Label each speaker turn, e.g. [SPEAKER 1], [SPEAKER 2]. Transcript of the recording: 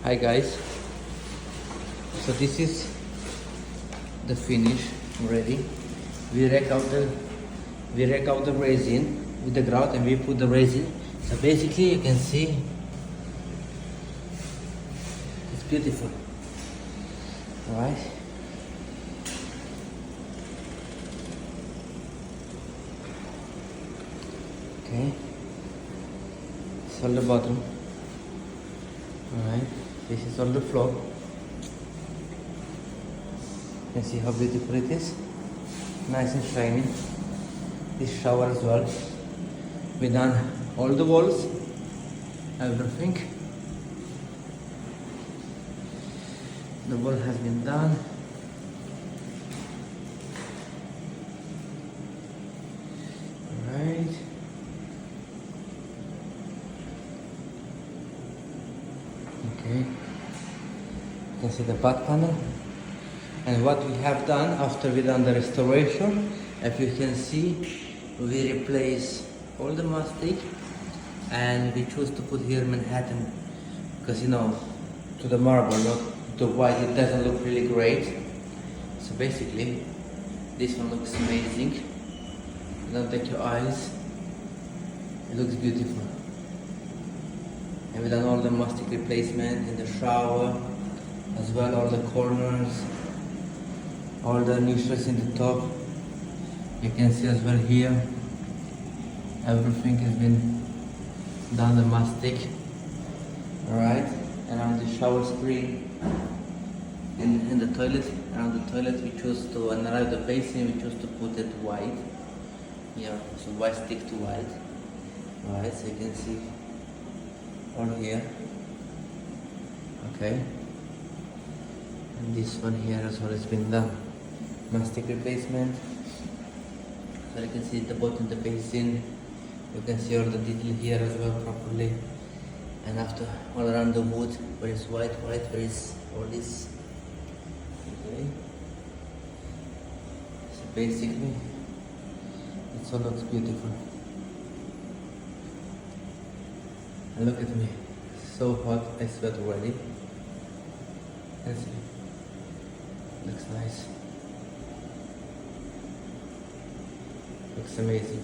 [SPEAKER 1] Hi guys, so this is the finish ready. We rake out the resin with the grout and we put the resin. So basically you can see it's beautiful. Alright. Okay. It's all the bottom. Alright. This is all the floor. You can see how beautiful it is. Nice and shiny. This shower as well. We done all the walls, everything. The wall has been done. Alright. Okay. You can see the back panel. And what we have done after we done the restoration, if you can see, we replace all the mastic and we choose to put here Manhattan because to the marble, not the white, it doesn't look really great. So basically this one looks amazing. Don't take your eyes, it looks beautiful. And we done all the mastic replacement in the shower as well, all the corners, all the niches in the top. You can see as well here, everything has been done the mastic. Alright, and on the shower screen, in the toilet, around the toilet we choose to, and around the basin we choose to put it white. Yeah, so white stick to white. Alright, so you can see all here. Okay. And this one here as well has been done. Mastic replacement. So you can see the bottom, the basin. You can see all the detail here as well properly. And after all around the wood, where is white, where is all this. Okay. So basically, it all looks beautiful. And look at me, so hot, I sweat already. And see, looks nice. Looks amazing.